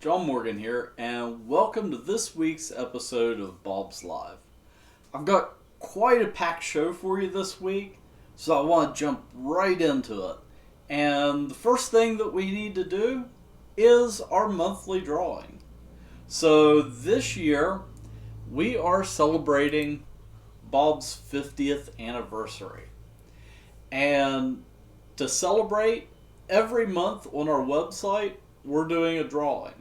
John Morgan here, and welcome to this week's episode of Bob's Live. I've got quite a packed show for you this week, so I want to jump right into it. And the first thing that we need to do is our monthly drawing. So this year, we are celebrating Bob's 50th anniversary. And to celebrate, every month on our website, we're doing a drawing.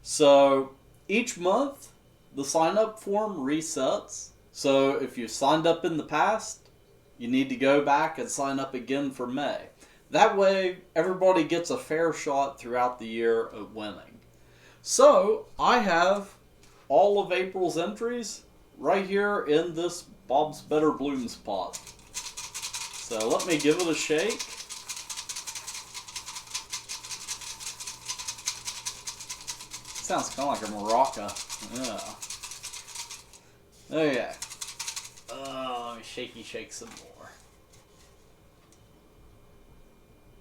So each month, the sign-up form resets. So if you signed up in the past, you need to go back and sign up again for May. That way, everybody gets a fair shot throughout the year of winning. So I have all of April's entries right here in this Bob's Better Blooms pot. So let me give it a shake. Sounds kind of like a maraca. Yeah. Okay. Let me shake some more.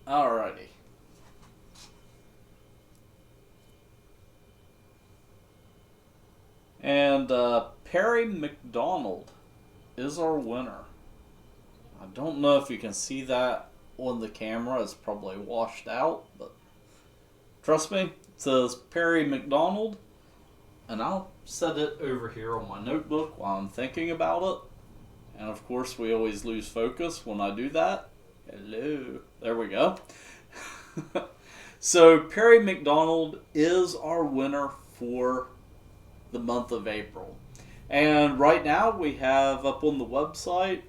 Alrighty. And Perry McDonald is our winner. I don't know if you can see that on the camera. It's probably washed out, but trust me, it says Perry McDonald, and I'll set it over here on my notebook while I'm thinking about it. And of course, we always lose focus when I do that. Hello. There we go. So Perry McDonald is our winner for the month of April. And right now we have up on the website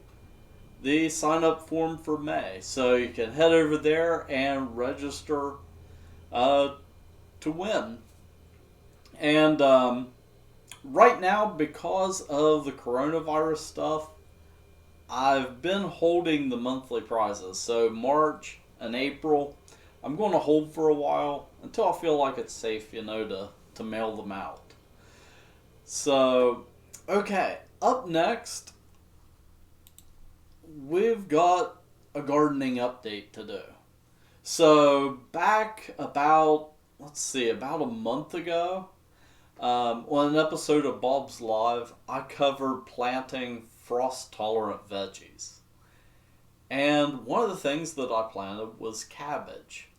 the sign up form for May. So you can head over there and register to win. And right now, because of the coronavirus stuff, I've been holding the monthly prizes. So March and April, I'm going to hold for a while until I feel like it's safe, to mail them out. So, okay, up next, we've got a gardening update to do. So back about a month ago, on an episode of Bob's Live, I covered planting frost-tolerant veggies. And one of the things that I planted was cabbage.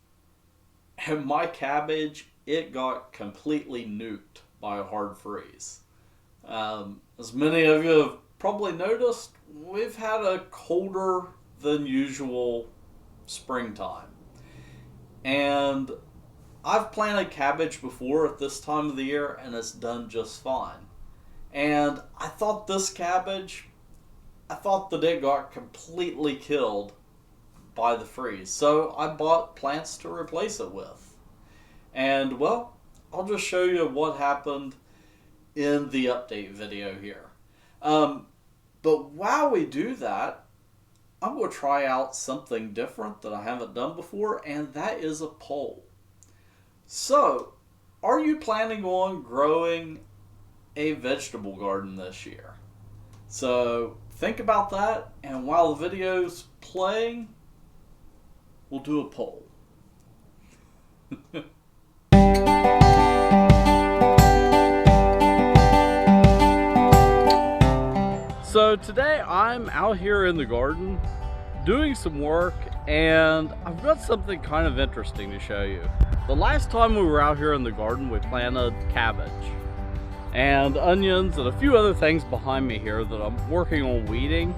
And my cabbage, it got completely nuked by a hard freeze. As many of you have probably noticed, we've had a colder than usual springtime. And I've planted cabbage before at this time of the year, and it's done just fine. And I thought that it got completely killed by the freeze. So I bought plants to replace it with. And, well, I'll just show you what happened in the update video here. But while we do that, I'm going to try out something different that I haven't done before, and that is a poll. So, are you planning on growing a vegetable garden this year? So, think about that, and while the video's playing, we'll do a poll. So today I'm out here in the garden doing some work, and I've got something kind of interesting to show you. The last time we were out here in the garden, we planted cabbage and onions and a few other things behind me here that I'm working on weeding.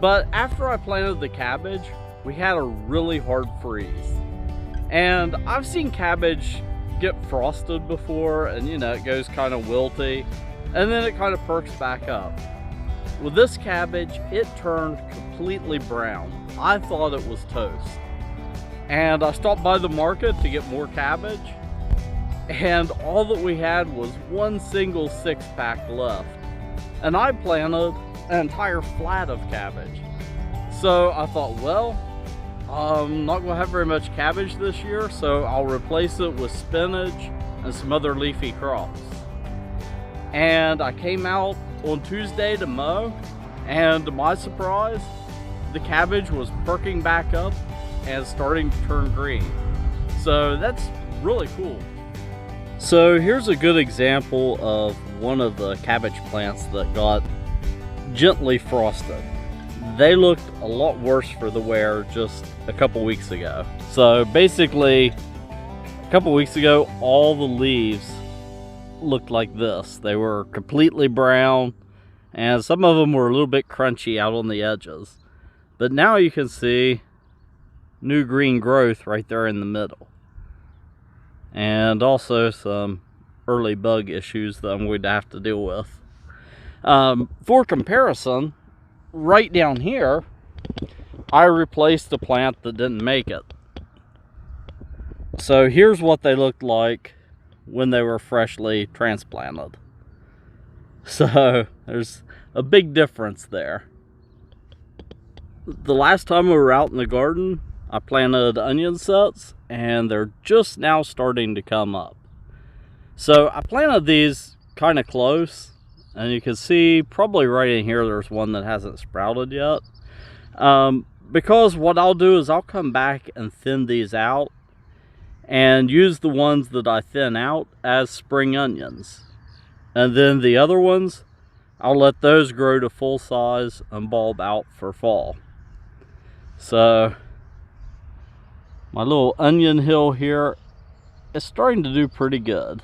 But after I planted the cabbage, we had a really hard freeze. And I've seen cabbage get frosted before, and it goes kind of wilty, and then it kind of perks back up. With this cabbage, it turned completely brown. I thought it was toast. And I stopped by the market to get more cabbage, and all that we had was one single 6-pack left. And I planted an entire flat of cabbage. So I thought, well, I'm not going to have very much cabbage this year, so I'll replace it with spinach and some other leafy crops. And I came out on Tuesday to mow, and to my surprise, the cabbage was perking back up and starting to turn green. So that's really cool. So here's a good example of one of the cabbage plants that got gently frosted. They looked a lot worse for the wear just a couple weeks ago. So basically, a couple weeks ago, all the leaves looked like this. They were completely brown, and some of them were a little bit crunchy out on the edges. But now you can see new green growth right there in the middle. And also some early bug issues that I'm going to have to deal with. For comparison, right down here, I replaced a plant that didn't make it. So here's what they looked like when they were freshly transplanted. So there's a big difference there. The last time we were out in the garden, I planted onion sets, and they're just now starting to come up. So I planted these kind of close, and you can see probably right in here there's one that hasn't sprouted yet. Because what I'll do is I'll come back and thin these out and use the ones that I thin out as spring onions. And then the other ones, I'll let those grow to full size and bulb out for fall. So my little onion hill here is starting to do pretty good.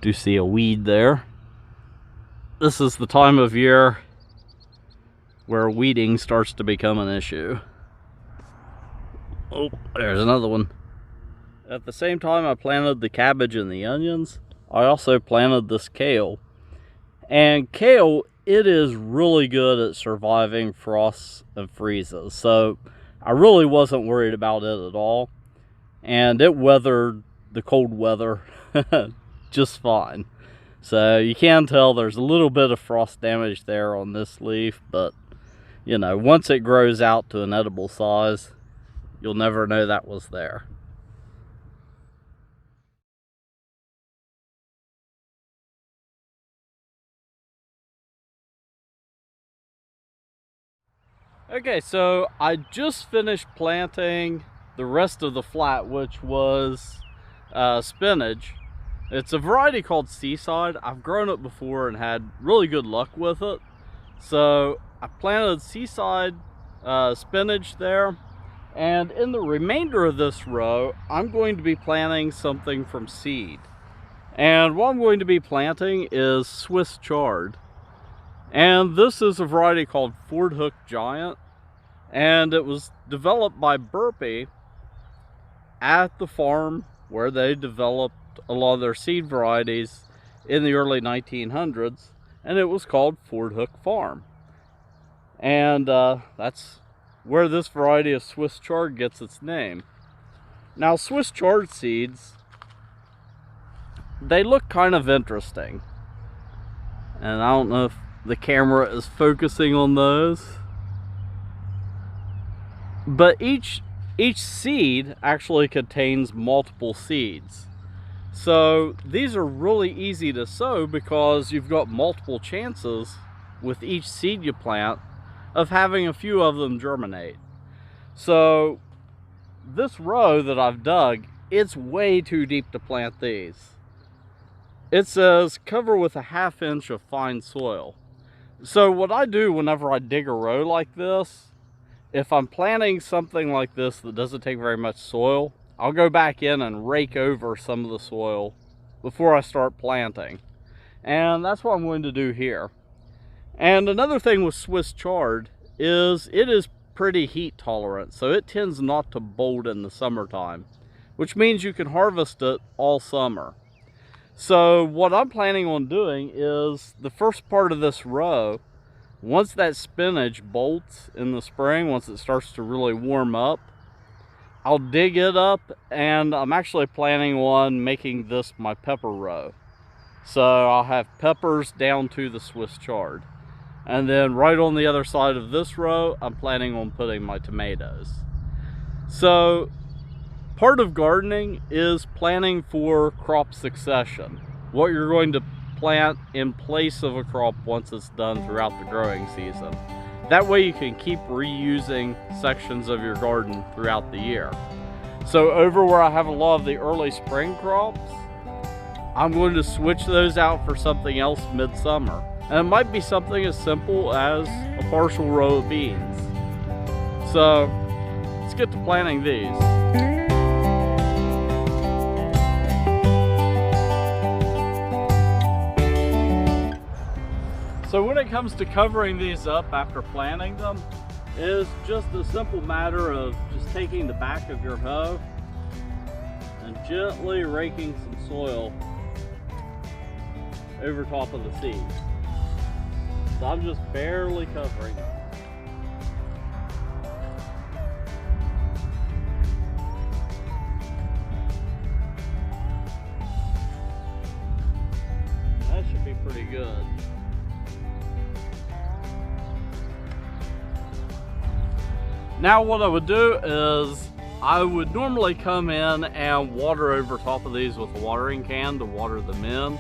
Do see a weed there. This is the time of year where weeding starts to become an issue. Oh, there's another one. At the same time I planted the cabbage and the onions, I also planted this kale. And kale, it is really good at surviving frosts and freezes. So I really wasn't worried about it at all. And it weathered the cold weather just fine. So you can tell there's a little bit of frost damage there on this leaf, but you know, once it grows out to an edible size, you'll never know that was there. Okay, so I just finished planting the rest of the flat, which was spinach. It's a variety called Seaside. I've grown it before and had really good luck with it. So I planted Seaside spinach there. And in the remainder of this row, I'm going to be planting something from seed. And what I'm going to be planting is Swiss chard. And this is a variety called Ford Hook Giant. And it was developed by Burpee at the farm where they developed a lot of their seed varieties in the early 1900s. And it was called Ford Hook Farm. And that's where this variety of Swiss chard gets its name. Now, Swiss chard seeds, they look kind of interesting. And I don't know if the camera is focusing on those. But each seed actually contains multiple seeds. So these are really easy to sow because you've got multiple chances with each seed you plant of having a few of them germinate. So this row that I've dug, it's way too deep to plant these. It says cover with a ½ inch of fine soil. So what I do whenever I dig a row like this, if I'm planting something like this that doesn't take very much soil, I'll go back in and rake over some of the soil before I start planting. And that's what I'm going to do here. And another thing with Swiss chard is it is pretty heat tolerant, so it tends not to bolt in the summertime, which means you can harvest it all summer. So what I'm planning on doing is the first part of this row, once that spinach bolts in the spring, once it starts to really warm up, I'll dig it up, and I'm actually planning on making this my pepper row. So I'll have peppers down to the Swiss chard. And then right on the other side of this row, I'm planning on putting my tomatoes. So part of gardening is planning for crop succession. What you're going to plant in place of a crop once it's done throughout the growing season. That way you can keep reusing sections of your garden throughout the year. So over where I have a lot of the early spring crops, I'm going to switch those out for something else midsummer. And it might be something as simple as a partial row of beans. So let's get to planting these. So when it comes to covering these up after planting them, it is just a simple matter of just taking the back of your hoe and gently raking some soil over top of the seed. So I'm just barely covering it. That should be pretty good. Now what I would do is I would normally come in and water over top of these with a watering can to water them in.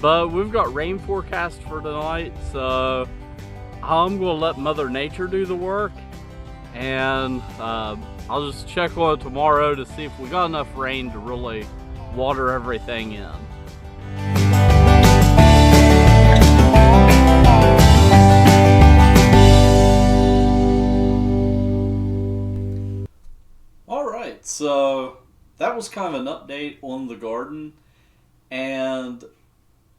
But we've got rain forecast for tonight, so I'm going to let Mother Nature do the work. And I'll just check on it tomorrow to see if we got enough rain to really water everything in. Alright, so that was kind of an update on the garden, and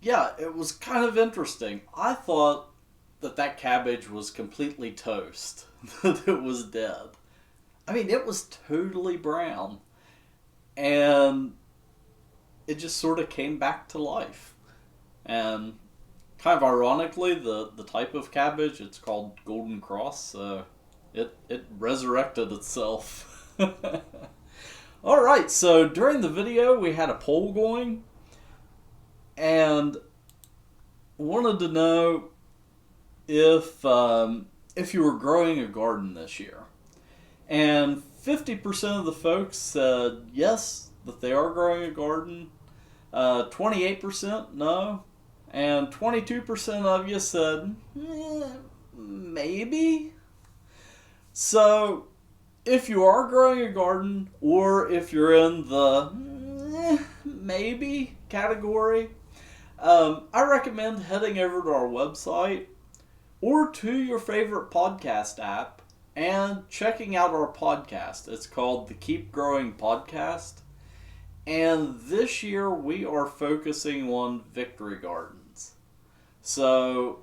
yeah, it was kind of interesting. I thought that cabbage was completely toast, that it was dead. I mean, it was totally brown, and it just sort of came back to life. And kind of ironically, the type of cabbage, it's called Golden Cross, so it resurrected itself. Alright, so during the video we had a poll going and wanted to know if you were growing a garden this year. And 50% of the folks said yes, that they are growing a garden. 28% no. And 22% of you said maybe. So if you are growing a garden, or if you're in the maybe category, I recommend heading over to our website or to your favorite podcast app and checking out our podcast. It's called the Keep Growing Podcast. And this year we are focusing on victory gardens. So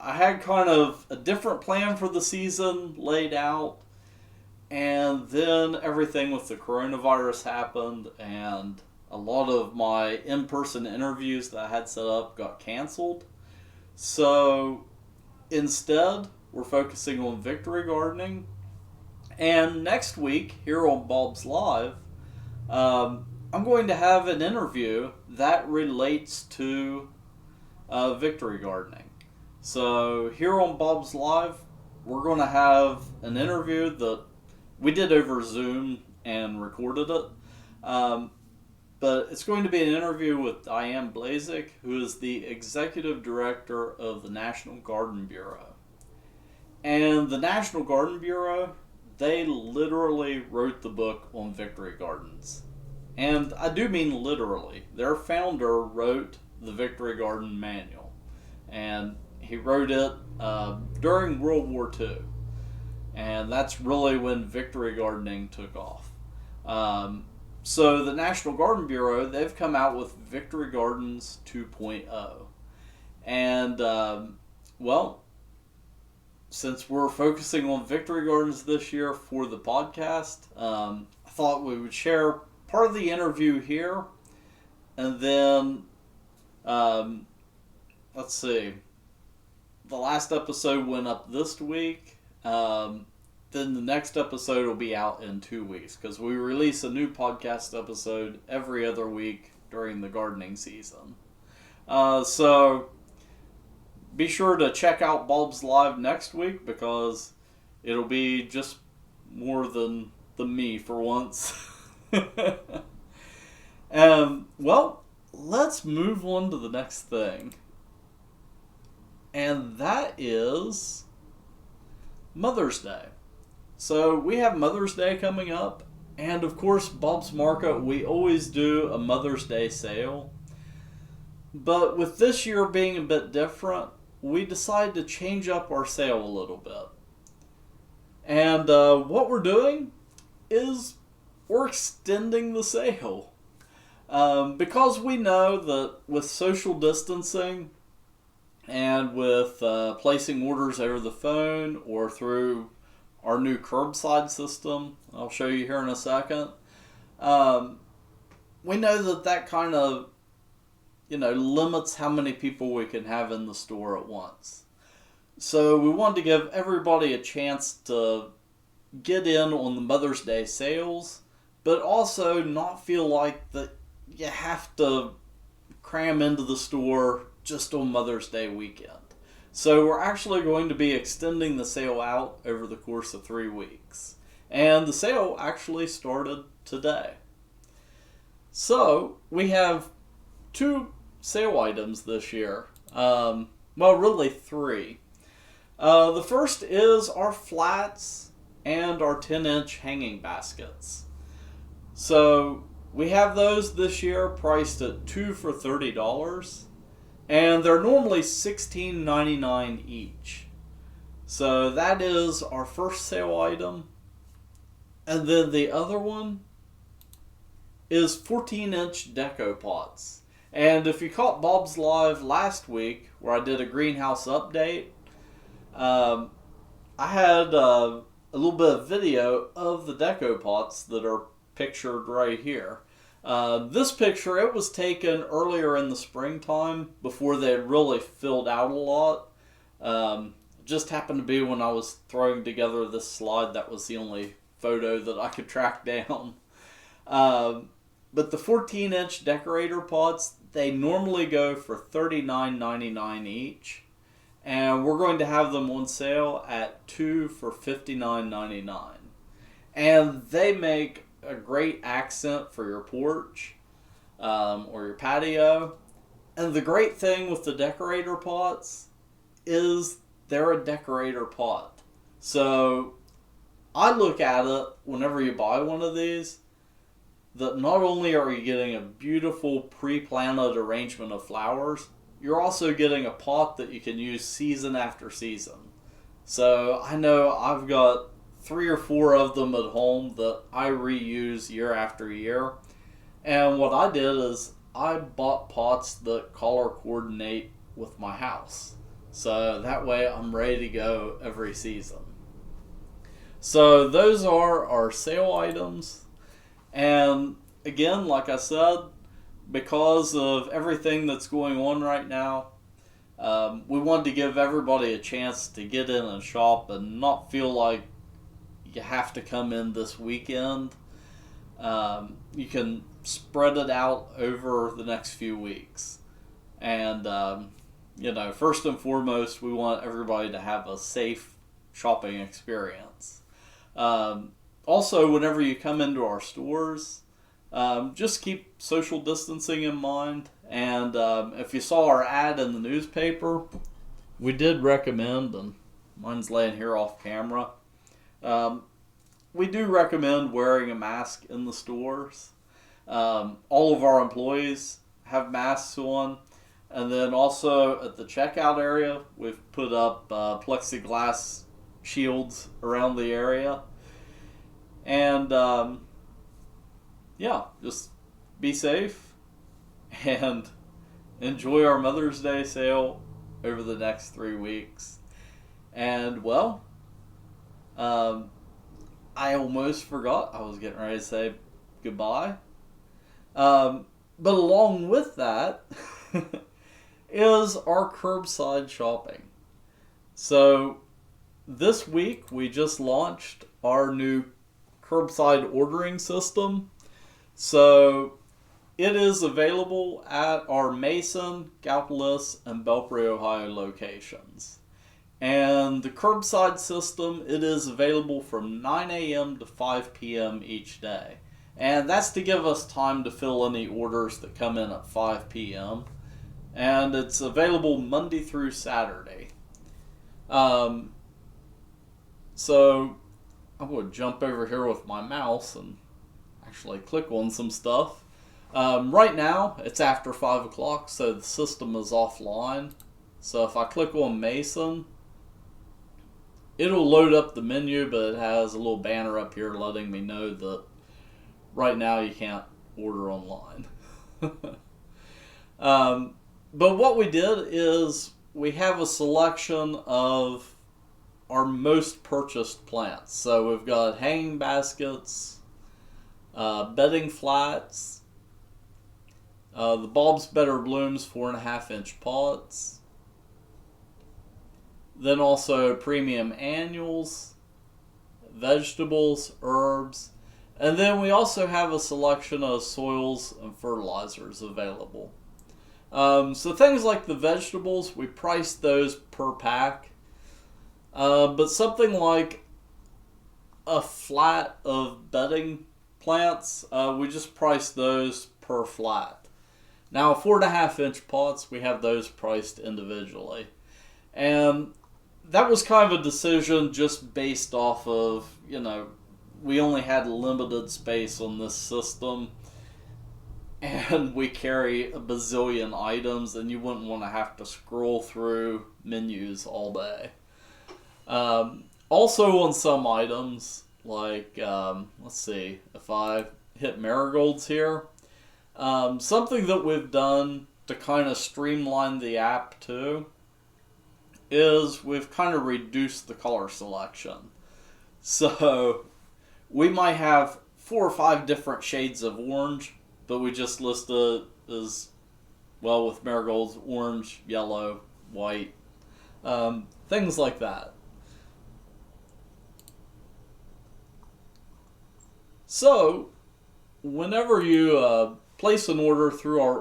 I had kind of a different plan for the season laid out. And then everything with the coronavirus happened, and a lot of my in-person interviews that I had set up got canceled. So instead, we're focusing on victory gardening. And next week, here on Bob's Live, I'm going to have an interview that relates to victory gardening. So here on Bob's Live, we're going to have an interview that we did over Zoom and recorded it. But it's going to be an interview with Diane Blazik, who is the Executive Director of the National Garden Bureau. And the National Garden Bureau, they literally wrote the book on victory gardens. And I do mean literally. Their founder wrote the Victory Garden Manual. And he wrote it during World War II. And that's really when victory gardening took off. So the National Garden Bureau, they've come out with Victory Gardens 2.0. And, well, since we're focusing on victory gardens this year for the podcast, I thought we would share part of the interview here. And then, let's see, the last episode went up this week. Then the next episode will be out in 2 weeks, because we release a new podcast episode every other week during the gardening season. So be sure to check out Bob's Live next week, because it'll be just more than me for once. Well, let's move on to the next thing. And that is Mother's Day. So we have Mother's Day coming up, And of course, Bob's Market, we always do a Mother's Day sale. But with this year being a bit different, we decided to change up our sale a little bit. And what we're doing is we're extending the sale. Because we know that with social distancing and with placing orders over the phone or through our new curbside system, I'll show you here in a second, we know that kind of limits how many people we can have in the store at once. So we wanted to give everybody a chance to get in on the Mother's Day sales, but also not feel like that you have to cram into the store just on Mother's Day weekend. So we're actually going to be extending the sale out over the course of 3 weeks. And the sale actually started today. So we have 2 sale items this year. Well, really 3. The first is our flats and our 10-inch hanging baskets. So we have those this year priced at 2 for $30. And they're normally $16.99 each. So that is our first sale item. And then the other one is 14-inch deco pots. And if you caught Bob's Live last week, where I did a greenhouse update, I had a little bit of video of the deco pots that are pictured right here. This picture, it was taken earlier in the springtime before they had really filled out a lot. Just happened to be when I was throwing together this slide, that was the only photo that I could track down. But the 14-inch decorator pots, they normally go for $39.99 each. And we're going to have them on sale at 2 for $59.99. And they make a great accent for your porch or your patio. And the great thing with the decorator pots is they're a decorator pot. So I look at it whenever you buy one of these, that not only are you getting a beautiful pre-planted arrangement of flowers, you're also getting a pot that you can use season after season. So I know I've got 3 or 4 of them at home that I reuse year after year. And what I did is I bought pots that color coordinate with my house. So that way I'm ready to go every season. So those are our sale items. And again, like I said, because of everything that's going on right now, we wanted to give everybody a chance to get in and shop and not feel like you have to come in this weekend. You can spread it out over the next few weeks. And, first and foremost, we want everybody to have a safe shopping experience. Also, whenever you come into our stores, just keep social distancing in mind. And if you saw our ad in the newspaper, we did recommend, and mine's laying here off camera, we do recommend wearing a mask in the stores. All of our employees have masks on. And then also at the checkout area, we've put up plexiglass shields around the area. And just be safe and enjoy our Mother's Day sale over the next 3 weeks. And I almost forgot I was getting ready to say goodbye. But along with that is our curbside shopping. So this week we just launched our new curbside ordering system. So it is available at our Mason, Gallipolis, and Belpre, Ohio locations. And the curbside system, it is available from 9 a.m. to 5 p.m. each day. And that's to give us time to fill any orders that come in at 5 p.m. And it's available Monday through Saturday. So I'm going to jump over here with my mouse and actually click on some stuff. Right now, it's after 5 o'clock, so the system is offline. So if I click on Mason, it'll load up the menu, but it has a little banner up here letting me know that right now you can't order online. But what we did is we have a selection of our most purchased plants. So we've got hanging baskets, bedding flats, the bulbs better blooms 4.5-inch pots, then also premium annuals, vegetables, herbs, and then we also have a selection of soils and fertilizers available. So things like the vegetables, we price those per pack, but something like a flat of bedding plants, we just price those per flat. Now 4.5-inch pots, we have those priced individually. And that was kind of a decision just based off of, we only had limited space on this system, and we carry a bazillion items, and you wouldn't want to have to scroll through menus all day. Also on some items, like, let's see, if I hit marigolds here, something that we've done to kind of streamline the app too is we've kind of reduced the color selection. So we might have 4 or 5 different shades of orange, but we just list it as, well, with marigolds, orange, yellow, white, things like that. So whenever you place an order through our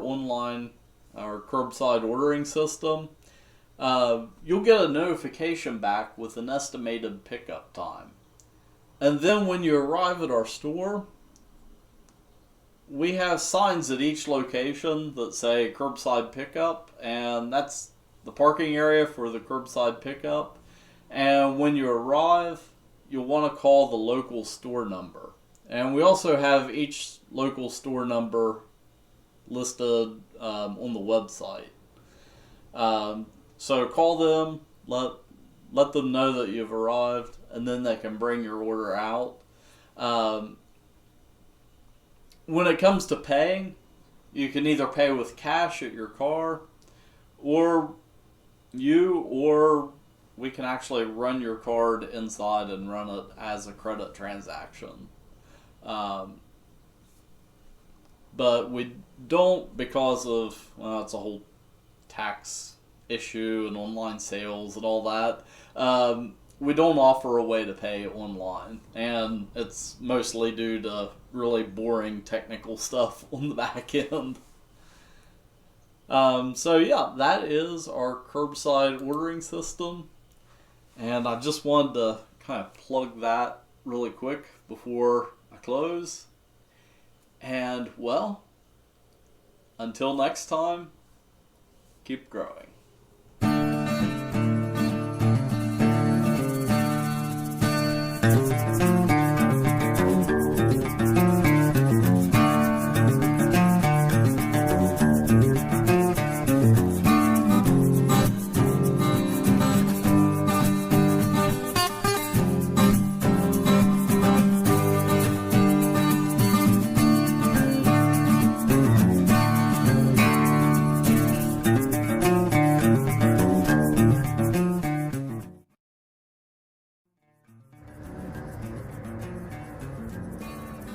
curbside ordering system, you'll get a notification back with an estimated pickup time. And then when you arrive at our store, we have signs at each location that say curbside pickup, and that's the parking area for the curbside pickup. And when you arrive, you'll want to call the local store number. And we also have each local store number listed on the website. So call them, let them know that you've arrived, and then they can bring your order out. When it comes to paying, you can either pay with cash at your car, or we can actually run your card inside and run it as a credit transaction. But we don't, because of, well, it's a whole tax issue and online sales and all that, we don't offer a way to pay online, and it's mostly due to really boring technical stuff on the back end. So yeah, that is our curbside ordering system, and I just wanted to kind of plug that really quick before I close. And well, until next time, keep growing.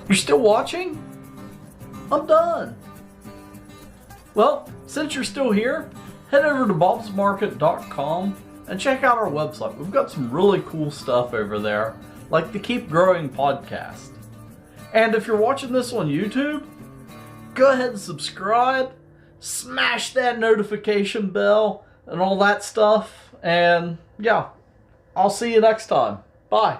You're still watching? I'm done. Well, since you're still here, head over to bobsmarket.com and check out our website. We've got some really cool stuff over there, like the Keep Growing podcast. And if you're watching this on YouTube, go ahead and subscribe, smash that notification bell and all that stuff. And yeah, I'll see you next time. Bye.